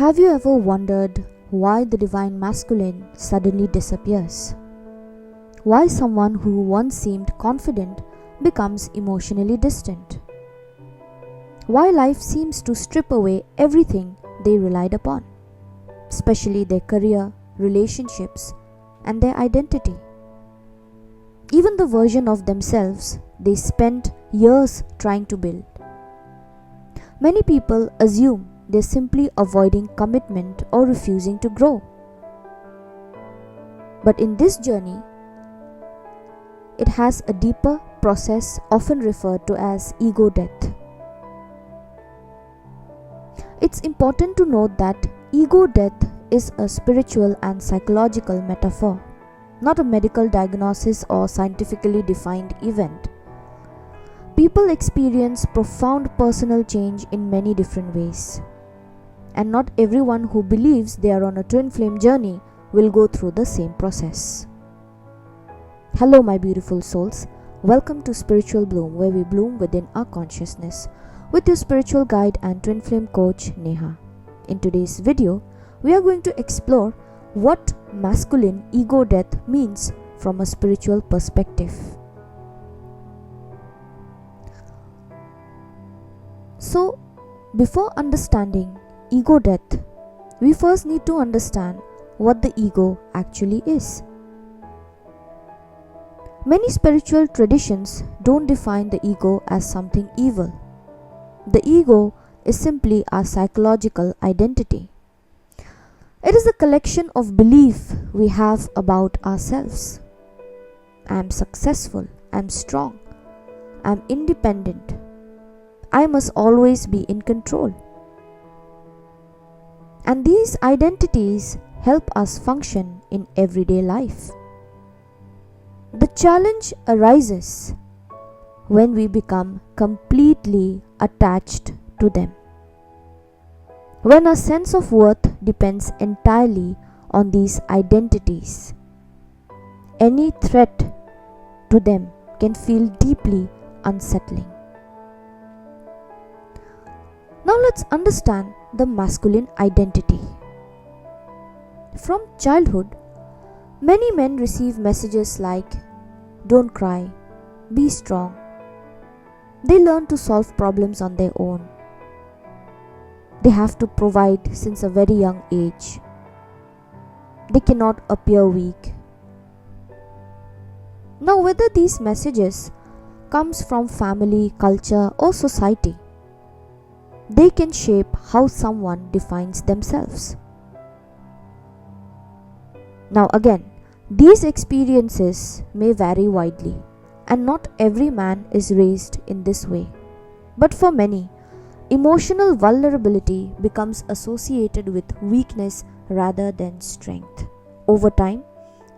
Have you ever wondered why the divine masculine suddenly disappears? Why someone who once seemed confident becomes emotionally distant? Why life seems to strip away everything they relied upon, especially their career, relationships, and their identity? Even the version of themselves they spent years trying to build. Many people assume they're simply avoiding commitment or refusing to grow. But in this journey, it has a deeper process often referred to as ego death. It's important to note that ego death is a spiritual and psychological metaphor, not a medical diagnosis or scientifically defined event. People experience profound personal change in many different ways, and not everyone who believes they are on a twin flame journey will go through the same process. Hello my beautiful souls, welcome to Spiritual Bloom, where we bloom within our consciousness with your spiritual guide and twin flame coach Neha. In today's video, we are going to explore what masculine ego death means from a spiritual perspective. So, before understanding ego death, we first need to understand what the ego actually is. Many spiritual traditions don't define the ego as something evil. The ego is simply our psychological identity. It is a collection of belief we have about ourselves. I am successful, I am strong, I am independent, I must always be in control. And these identities help us function in everyday life. The challenge arises when we become completely attached to them. When our sense of worth depends entirely on these identities, any threat to them can feel deeply unsettling. Now let's understand the masculine identity. From childhood, many men receive messages like, "Don't cry, be strong." They learn to solve problems on their own. They have to provide since a very young age. They cannot appear weak. Now, whether these messages comes from family, culture, or society, they can shape how someone defines themselves. Now again, these experiences may vary widely, and not every man is raised in this way. But for many, emotional vulnerability becomes associated with weakness rather than strength. Over time,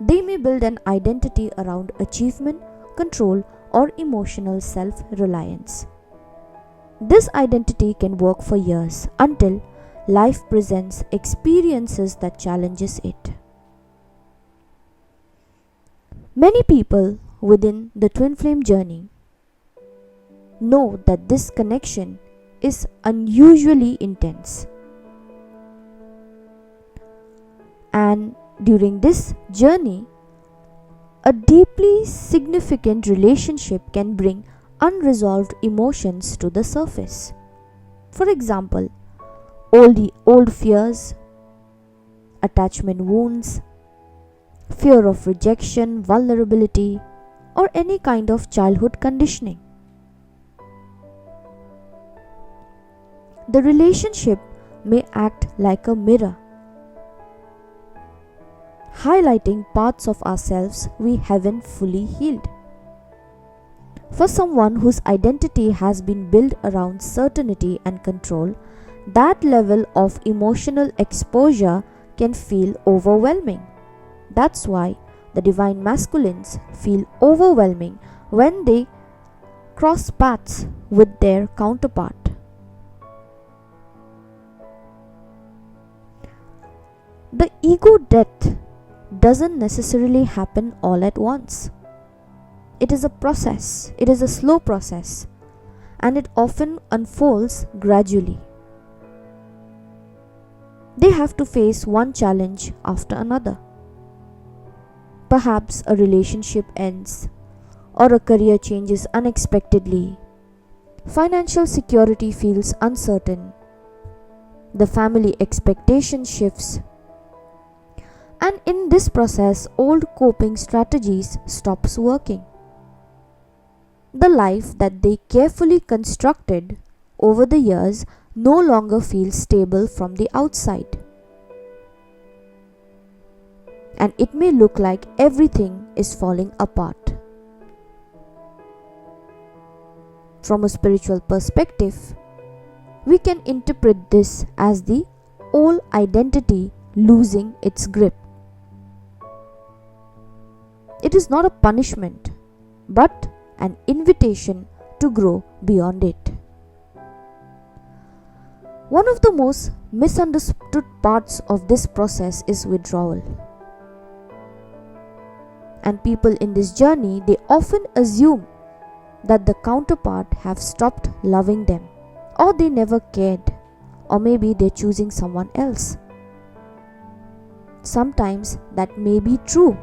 they may build an identity around achievement, control, or emotional self-reliance. This identity can work for years until life presents experiences that challenges it. Many people within the twin flame journey know that this connection is unusually intense. And during this journey, a deeply significant relationship can bring unresolved emotions to the surface. For example, old fears, attachment wounds, fear of rejection, vulnerability, or any kind of childhood conditioning. The relationship may act like a mirror, highlighting parts of ourselves we haven't fully healed. For someone whose identity has been built around certainty and control, that level of emotional exposure can feel overwhelming. That's why the divine masculines feel overwhelming when they cross paths with their counterpart. The ego death doesn't necessarily happen all at once. It is a process, it is a slow process, and it often unfolds gradually. They have to face one challenge after another. Perhaps a relationship ends, or a career changes unexpectedly. Financial security feels uncertain. The family expectation shifts. And in this process, old coping strategies stops working. The life that they carefully constructed over the years no longer feels stable from the outside. And it may look like everything is falling apart. From a spiritual perspective, we can interpret this as the old identity losing its grip. It is not a punishment, but an invitation to grow beyond it. One of the most misunderstood parts of this process is withdrawal. And people in this journey, they often assume that the counterpart have stopped loving them, or they never cared, or maybe they're choosing someone else. Sometimes that may be true,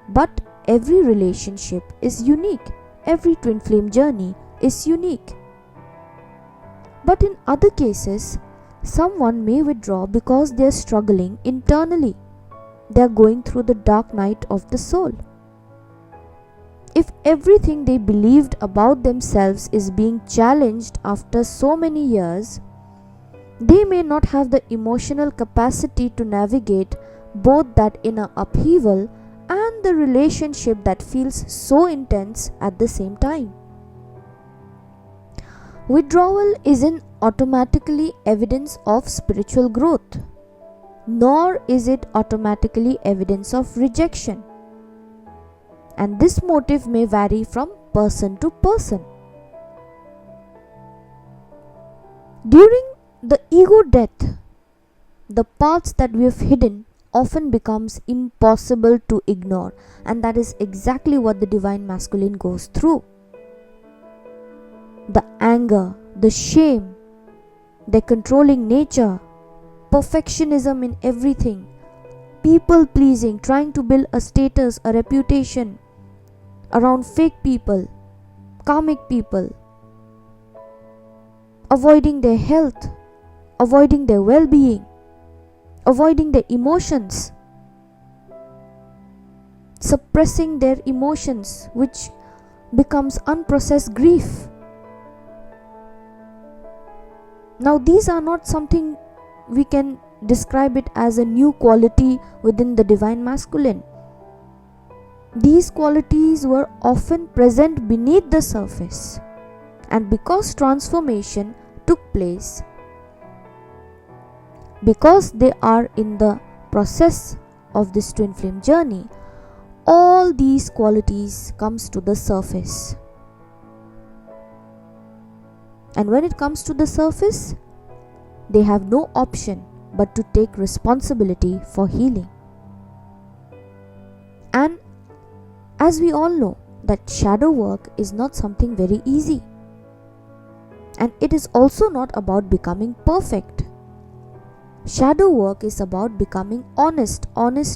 but every relationship is unique. Every twin flame journey is unique. But in other cases, someone may withdraw because they are struggling internally. They are going through the dark night of the soul. If everything they believed about themselves is being challenged after so many years, they may not have the emotional capacity to navigate both that inner upheaval and the relationship that feels so intense at the same time. Withdrawal isn't automatically evidence of spiritual growth, nor is it automatically evidence of rejection. And this motive may vary from person to person. During the ego death, the parts that we have hidden often becomes impossible to ignore, and that is exactly what the divine masculine goes through. The anger, the shame, their controlling nature, perfectionism in everything, people pleasing, trying to build a status, a reputation around fake people, karmic people, avoiding their health, avoiding their well-being, avoiding their emotions, suppressing their emotions, which becomes unprocessed grief. Now, these are not something we can describe it as a new quality within the divine masculine. These qualities were often present beneath the surface, and because transformation took place, because they are in the process of this twin flame journey, all these qualities comes to the surface. And when it comes to the surface, they have no option but to take responsibility for healing. And as we all know, that shadow work is not something very easy. And it is also not about becoming perfect. Shadow work is about becoming honest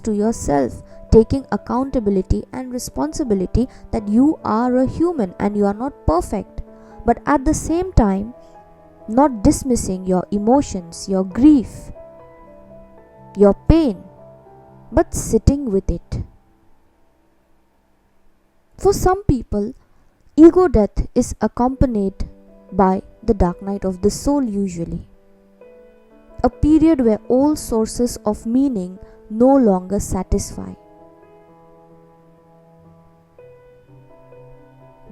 to yourself, taking accountability and responsibility that you are a human and you are not perfect, but at the same time, not dismissing your emotions, your grief, your pain, but sitting with it. For some people, ego death is accompanied by the dark night of the soul usually. A period where all sources of meaning no longer satisfy.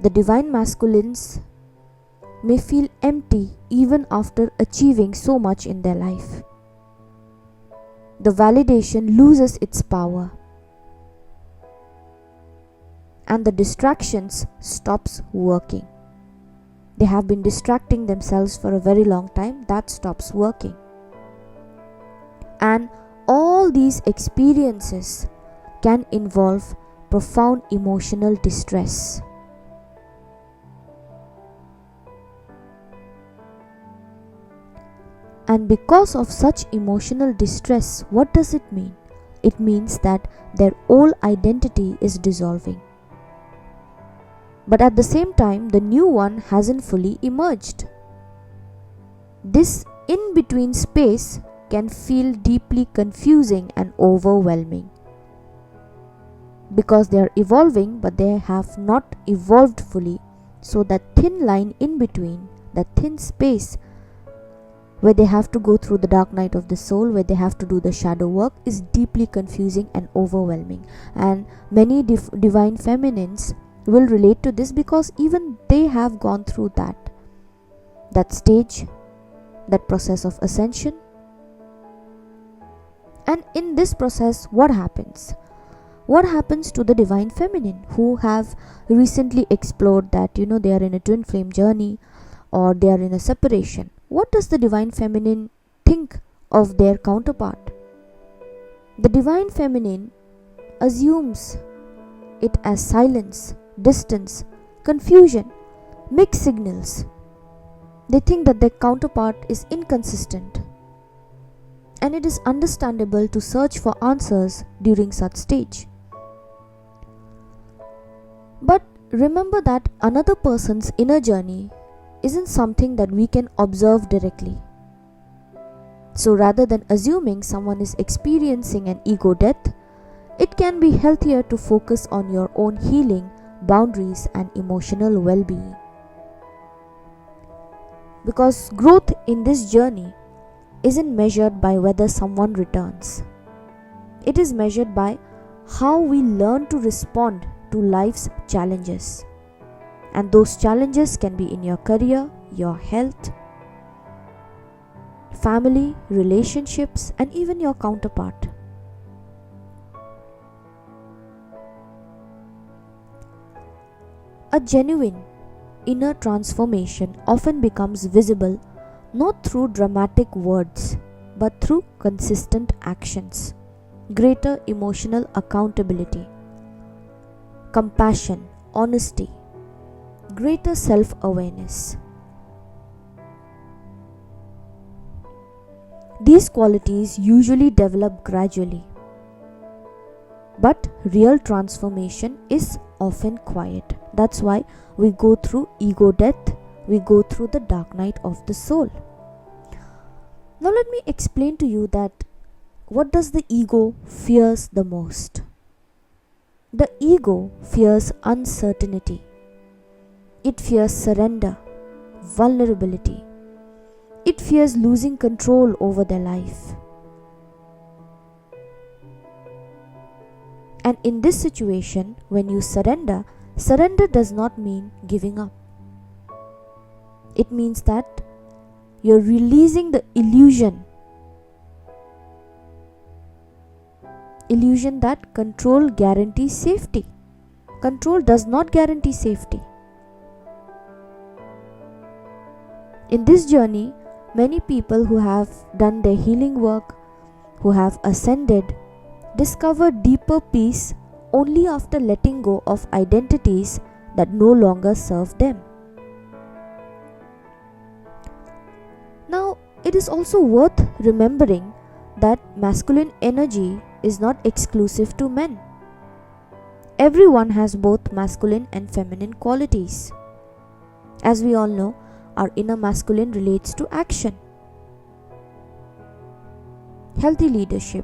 The divine masculines may feel empty even after achieving so much in their life. The validation loses its power, and the distractions stops working. They have been distracting themselves for a very long time, that stops working. And all these experiences can involve profound emotional distress. And because of such emotional distress, what does it mean? It means that their old identity is dissolving. But at the same time, the new one hasn't fully emerged. This in between space can feel deeply confusing and overwhelming, because they are evolving but they have not evolved fully. So that thin line in between, that thin space where they have to go through the dark night of the soul, where they have to do the shadow work, is deeply confusing and overwhelming. And many divine feminines will relate to this, because even they have gone through that stage, that process of ascension. And in this process, what happens? What happens to the divine feminine who have recently explored that they are in a twin flame journey, or they are in a separation? What does the divine feminine think of their counterpart? The divine feminine assumes it as silence, distance, confusion, mixed signals. They think that their counterpart is inconsistent, and it is understandable to search for answers during such stage. But remember that another person's inner journey isn't something that we can observe directly. So rather than assuming someone is experiencing an ego death, it can be healthier to focus on your own healing, boundaries, and emotional well-being. Because growth in this journey isn't measured by whether someone returns. It is measured by how we learn to respond to life's challenges. And those challenges can be in your career, your health, family, relationships, and even your counterpart. A genuine inner transformation often becomes visible not through dramatic words, but through consistent actions, greater emotional accountability, compassion, honesty, greater self-awareness. These qualities usually develop gradually, but real transformation is often quiet. That's why we go through ego death, we go through the dark night of the soul. Now let me explain to you that what does the ego fears the most? The ego fears uncertainty. It fears surrender, vulnerability. It fears losing control over their life. And in this situation, when you surrender does not mean giving up. It means that you're releasing the illusion that control guarantees safety. Control does not guarantee safety. In this journey, many people who have done their healing work, who have ascended, discover deeper peace only after letting go of identities that no longer serve them. Now, it is also worth remembering that masculine energy is not exclusive to men. Everyone has both masculine and feminine qualities. As we all know, our inner masculine relates to action, healthy leadership.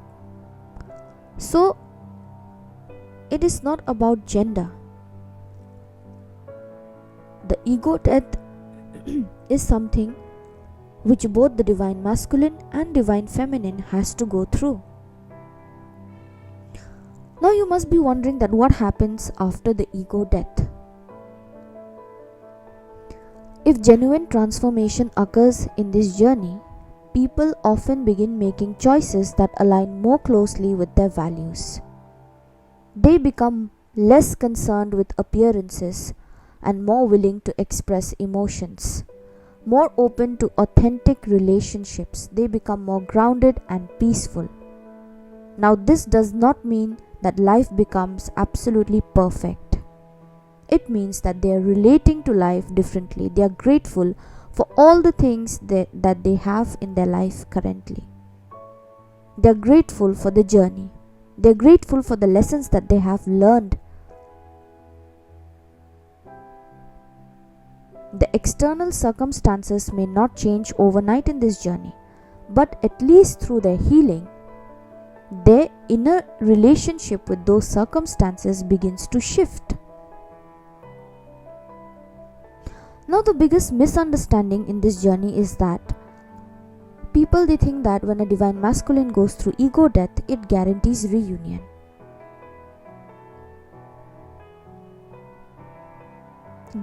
So, it is not about gender. The ego death is something which both the divine masculine and divine feminine has to go through. Now you must be wondering that what happens after the ego death. If genuine transformation occurs in this journey, people often begin making choices that align more closely with their values. They become less concerned with appearances and more willing to express emotions, more open to authentic relationships. They become more grounded and peaceful. Now, this does not mean that life becomes absolutely perfect. It means that they are relating to life differently. They are grateful for all the things that they have in their life currently. They're grateful for the journey. They're grateful for the lessons that they have learned. The external circumstances may not change overnight in this journey, but at least through their healing, their inner relationship with those circumstances begins to shift. Now, the biggest misunderstanding in this journey is that people, they think that when a divine masculine goes through ego death, it guarantees reunion.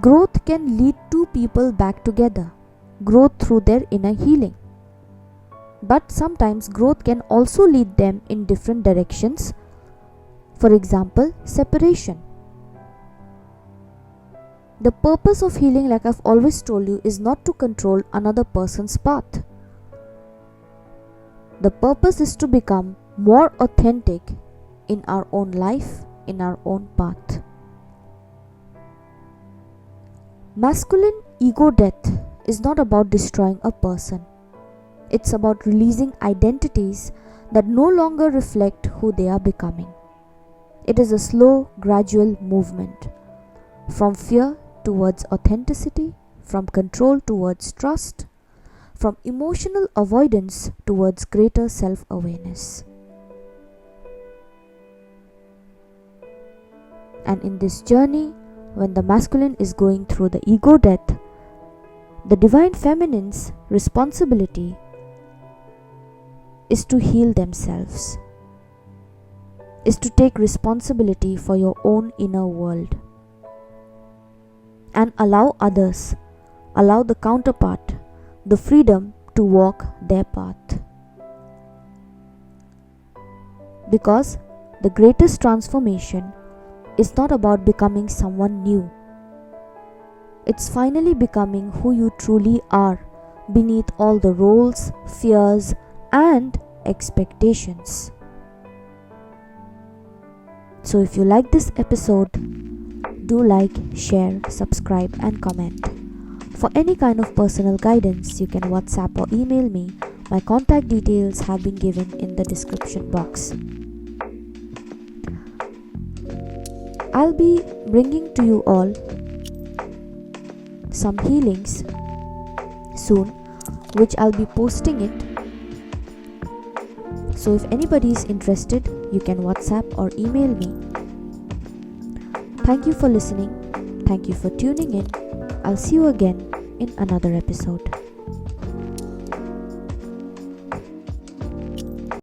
Growth can lead two people back together, growth through their inner healing. But sometimes growth can also lead them in different directions. For example, separation. The purpose of healing, like I've always told you, is not to control another person's path. The purpose is to become more authentic in our own life, in our own path. Masculine ego death is not about destroying a person. It's about releasing identities that no longer reflect who they are becoming. It is a slow, gradual movement from fear towards authenticity, from control towards trust, from emotional avoidance towards greater self-awareness. And in this journey, when the masculine is going through the ego death, the divine feminine's responsibility is to heal themselves, is to take responsibility for your own inner world and allow others, allow the counterpart, the freedom to walk their path. Because the greatest transformation is not about becoming someone new. It's finally becoming who you truly are beneath all the roles, fears, and expectations. So if you like this episode, do like, share, subscribe, and comment. For any kind of personal guidance, you can WhatsApp or email me. My contact details have been given in the description box. I'll be bringing to you all some healings soon, which I'll be posting it. So if anybody is interested, you can WhatsApp or email me. Thank you for listening. Thank you for tuning in. I'll see you again in another episode.